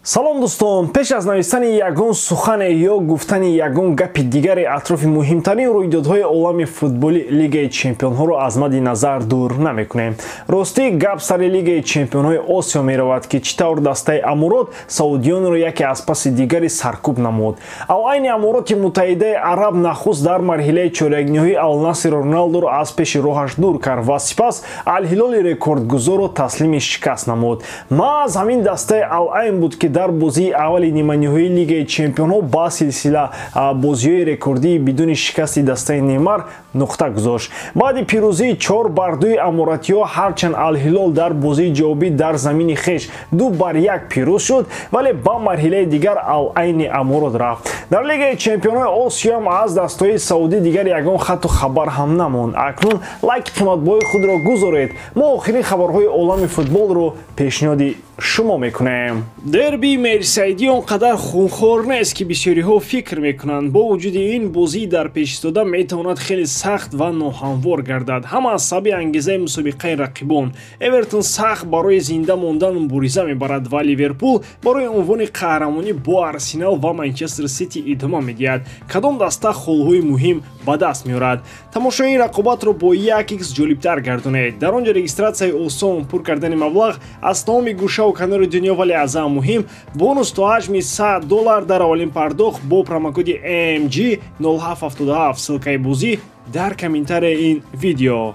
салом дӯстон, пеш аз навистани ягон сухане ё гуфтани ягон гапи дигаре атрофи муҳимтарин рӯйдодҳои олами футболи Лигаи Чемпионҳоро аз мадди назар дур намекунем. Ростӣ гап сари Лигаи Чемпионҳои Осиё меравад ки чӣ тавр дастаи Амурот Саудиёнро яке аз паси дигари саркӯб намуд. Алайни Амуроти Муттаҳидаи Араб нахуст дар марҳилаи чорякниҳои Ал-Наср Роналдоро аз пеши роҳаш дур кард ва сипас Ал-Ҳилоли рекордгузорро таслими шикаст намуд. Маъз ҳамин дастаи Ал-Айн буд ки дар бозии аввали ниманиҳои Лигаи Чемпионҳо ба силсила бозиҳои рекордии бидуни шикасти дастаи Неймар нуқта гузошт. Баъди пирӯзии 4-2 амуратиҳо, ҳарчанд Ал-Ҳилол дар бозии ҷавобӣ дар замини хеш 2-1 пирӯз шуд, вале ба марҳилаи дигар Ал-Айни Амурот рафт. Дар Лигаи Чемпионҳои Осиё ҳам аз дастаҳои Саудӣ дигар ягон хату хабар ҳам намонд. Акнун лайки қиматбоҳои худро гузоред. Мо охирин хабарҳои олами футболро пешниҳоди шумо мекунем. Дерби Мерсайдӣ он қадар хунхор нест ки бисёриҳо фикр мекунанд. Бо вуҷуди ин бозӣ дар пешистода метавонад хеле сахт ва ноҳамвор гардад. Ҳама аз сабаби ангезаи мусобиқаи рақибон. Эвертон сахт барои зинда мондан мубориза мебарад ва Ливерпул барои унвони қаҳрамонӣ бо Арсенал ва Манчестер Сити идома медиҳад. Кадом даста холҳои муҳим ба даст меорад? Тамошои рақобатро бо 1x ҷолибтар гардонед. Дар он ҷо регистратсияи осон, пур кардани маблағ аз тамоми гӯшаву канори дунё, вале аз ҳам муҳим бонус то ҳаҷми $100 дар аввалин пардохт бо промокоди AMG 0777 ссылкаи бозӣ дар комментарияи ин видео.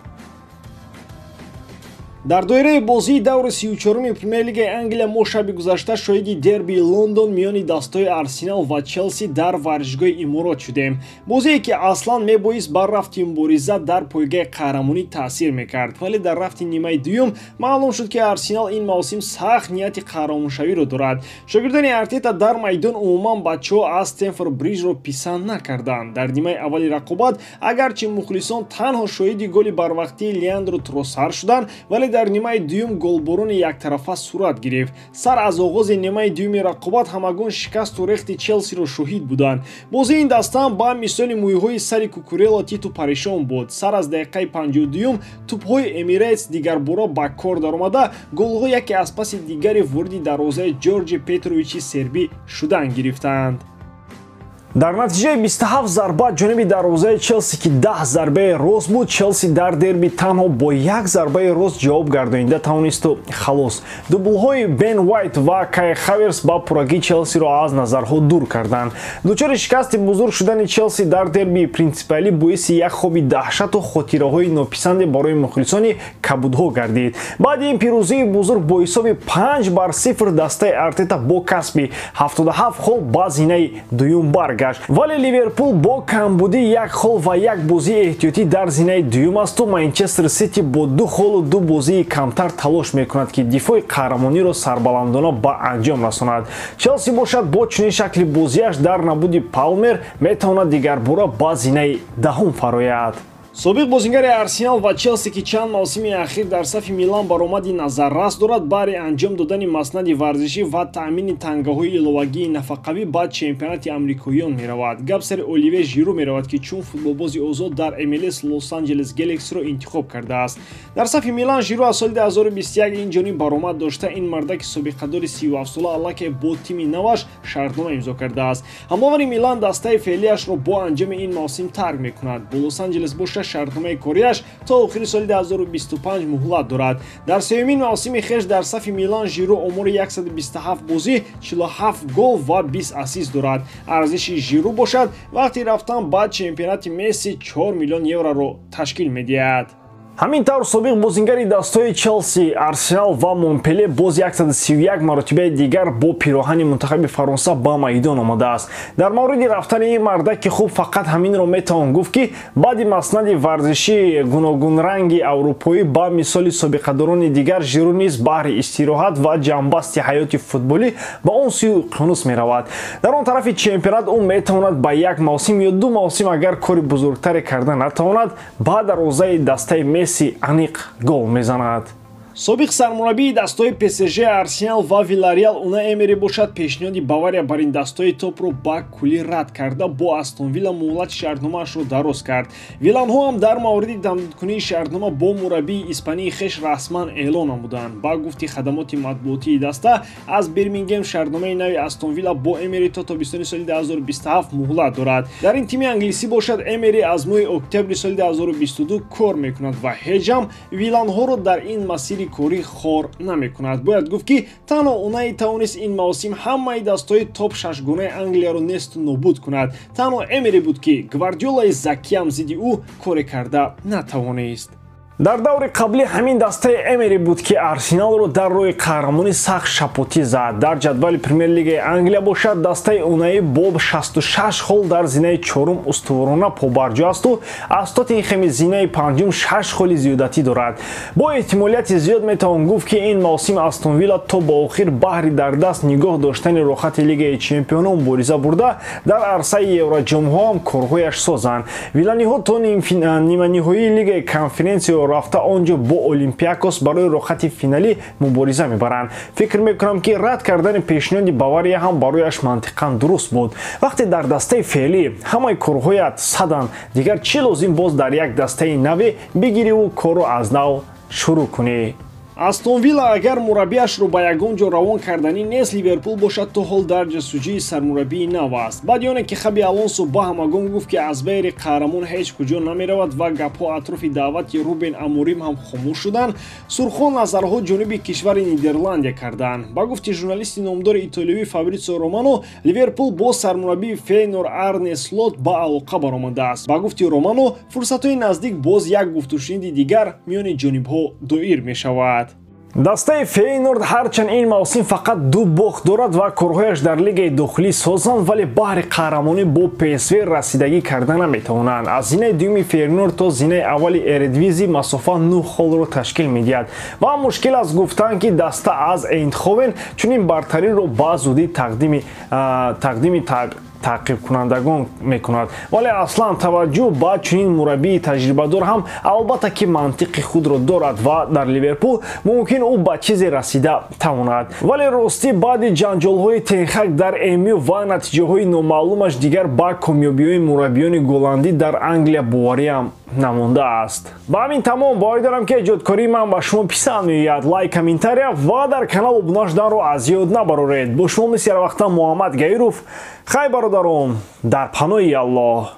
Дар доираи бозии даври 34-уми Премер-лигаи Англия мо шаби гузашта шоҳиди дербии Лондон миёни дастаҳои Арсенал ва Челси дар варзишгоҳи Иморот шудем. Бозие ки аслан мебоист бар рафти мубориза дар пойгаи қаҳрамонӣ таъсир мекард, вале дар рафти нимаи дуюм маълум шуд ки Арсенал ин мавсим сахт нияти қаҳрамоншавиро дорад. Шогирдони Артета дар майдон умуман бачаҳо аз Стенфорд Бриджро писанд накарданд. Дар нимаи аввали рақобат агарчи мухлисон танҳо шоҳиди голи барвақтии Леандро Тросар шуданд, вале дар нимаи дуюм голборони яктарафа сурат гирифт. Сар аз оғози нимаи дуюми рақобат ҳамагон шикасту рехти Челсиро шоҳид буданд. Бозии ин даста ба мисоли мӯйҳои сари Кукурелло титу парешон буд. Сар аз дақиқаи 52 тӯбҳои Эмирейтс дигарбора ба кор даромада, голҳо яке аз паси дигари вориди дарвозаи Ҷорҷи Петровичи сербӣ шудан гирифтанд. Дар натиҷаи 27 зарба ҷониби дарвозаи Челси ки 10 зарбаи рост буд, Челси дар дерби танҳо бо 1 зарбаи рост ҷавоб гардонида тавонисту халос. Дублҳои Бен Уайт ва Кай Хаверс ба пуррагии Челсиро аз назарҳо дур карданд. Дучори шикасти бузург шудани Челси дар дербии принсипиалӣ боиси як хоби даҳшату хотираҳои нописанде барои мухлисони кабудҳо гардид. Баъди ин пирӯзии бузург бо ҳисоби 5-0 дастаи Артета бо касби 77 хол ба зинаи дуюм баргашт. Вале Ливерпул бо камбудӣ 1 хол ва 1 бозии эҳтиётӣ дар зинаи дуюм асту Манчестер Сити бо 2 холу 2 бозии камтар талош мекунад ки дифои қаҳрамониро сарбаландона ба анҷом расонад. Челси бошад бо чунин шакли бозиаш дар набуди Палмер метавонад дигарбора ба зинаи даҳум фарояд. Собиқ бозингари Арсенал ва Челси ки чанд мавсими ахир дар сафи Милан баромади назаррас дорад, баъри анҷом додани маснади варзишӣ ва таъмини тангаҳои иловагии нафақавӣ ба чемпионати амрикоиён меравад. Гап сари Оливер Жиру меравад ки чун футболбози озод дар MLS Лос-Анҷелес Galaxy-ро интихоб кардааст. Дар сафи Милан Жиру аз соли 2021 ин ҷониб баромад дошта, ин мардаки собиқадори 37-сола аллакай бо тими наваш шартнома имзо кардааст. ҳамовари Милан дастаи феълияшро бо анҷоми ин мавсим тарк мекунад. Бо Лос-Анҷелес боша шартномаи корияш то охири соли 2025 муҳлат дорад. Дар сеюмин мавсими хеш дар сафи Милан Жиру омори 127 бозӣ, 47 гол ва 20 ассист дорад. арзиши Жиру бошад вақти рафтан ба чемпионати Месси 4 миллион евроро ташкил медиҳад. ҳамин тавр собиқ бозингари дастаҳои Челси, Арсенал ва Монпеле боз 131 маротибаи дигар бо пироҳани мунтахаби Фаронса ба майдон омадааст. Дар мавриди рафтани ин мардаки хуб фақат ҳаминро метавон гуфт ки баъди маснади варзиши гуногунранги аврупоӣ ба мисоли собиқадорони дигар Жиру низ баҳри истироҳат ва ҷанбасти ҳаёти футболӣ ба он сӯи уқёнус меравад. Дар он тарафи чемпионат ӯ метавонад ба 1 мавсим ё 2 мавсим агар кори бузургтаре карда натавонад ба дарвозаи дастаи Месси аниқ гол мезанад. собиқ сармураббии дастаҳои ПСЖ, Арсенал ва Виллареал Уна Эмери бошад пешниҳоди Бавария бар ин дастаҳои топро ба куллӣ рад карда бо Астон Вилла муҳлати шартномаашро дароз кард. Виланҳо ҳам дар мавриди тамдидкунии шартнома бо мураббии испании хеш Расман эълон намуданд. Ба гуфти хадамоти матбуотии даста, аз Бирмингем шартномаи нави Астон Вилла бо Эмери то тобистони соли 2027 муҳлат дорад. Дар ин тими англисӣ бошад, Эмери аз моҳи октябри соли 2022 кор мекунад ва ҳеҷам виланҳоро дар ин масири корӣ хор намекунад. Бояд гуфт ки танҳо Унаи тавонист ин мавсим ҳамаи дастаҳои топ шашгонаи Англияро несту нобуд кунад. Танҳо Эмери буд ки Гвардиолаи закиам зидди ӯ коре карда натавонист. дар даври қаблӣ ҳамин дастаи Эмери буд ки Арсеналро дар роҳи қаҳрамонӣ сахт шапотӣ зад. Дар ҷадвали Премер-лигаи Англия бошад, дастаи Унаи бо 66 хол дар зинаи чорум устуворона побарҷо асту аз Тоттенхеми зинаи панҷум 6 холи зиёдатӣ дорад. Бо эҳтимолияти зиёд метавон гуфт ки ин мавсим Астон Вилла то ба охир баҳри дар даст нигоҳ доштани рохати Лигаи Чемпионон мубориза бурда, дар арсаи Евроҷомҳо ҳам корҳояш созанд. Виланиҳо то ниманиҳоии Лигаи Конференсия рафта онҷо бо Олимпиакос барои рохати финалӣ мубориза мебаранд. Фикр мекунам ки рад кардани пешниҳоди Бавария ҳам барояш мантиқан дуруст буд. Вақте дар дастаи феълӣ ҳамаи корҳоят саданд, дигар чӣ лозим боз дар як дастаи навӣ бигириву корро аз нав шурӯъ кунӣ? Астон Вилла агар мураббиашро ба ягон ҷо равон карданӣ нест Ливерпул бошад, то ҳол дар ҷастҷӯии сармураббии нав аст. Баъд оне ки Хаби Алонсо ба ҳамагон гуфт ки аз байри қаҳрамон ҳеҷ куҷо намеравад ва гапҳо атрофи даъвати Рубен Аморим ҳам хомӯш шуданд, сурхон назарҳо ҷониби кишвари Нидерландия карданд. Ба гуфти журналисти номдори итолиёвӣ Фабрицио Романо, Ливерпул бо сармураббии Фейнор Арне Слот ба алоқа баромадааст. Ба гуфти Романо, фурсатҳои наздик боз як гуфтушуниди дигар миёни ҷонибҳо доир мешавад. дастаи Фейнорд ҳарчанд ин мавсим фақат 2 бохт дорад ва корҳояш дар лигаи дохилӣ созанд, вале баҳри қаҳрамонӣ бо ПСВ расидагӣ карда наметавонанд. Аз зинаи дуюми Фейнорд то зинаи аввали Эредвизӣ масофа 9 холро ташкил медиҳад ва мушкил аст гуфтан ки даста аз Эйндховен чунин бартариро ба зудӣ тақдими таъқибкунандагон мекунад. Вале аслан таваҷҷӯҳ ба чунин мураббии таҷрибадор ҳам албатта ки мантиқи худро дорад ва дар Ливерпул мумкин ӯ ба чизе расида тавонад. Вале ростӣ баъди ҷанҷолҳои Тенхак дар МЮ ва натиҷаҳои номаълумаш дигар ба комёбиҳои мураббиёни голландӣ дар Англия бовариам намондааст. Ба ҳамин тамом боварӣ дорам ки эҷодкории ман ба шумо писанд меояд. Лайк, комментария ва дар канал обуна шуданро аз ёд набароред. Бо шумо мисли ҳар вақта Муҳаммад Гаиров. Хай бародарон, дар паноҳи Аллоҳ.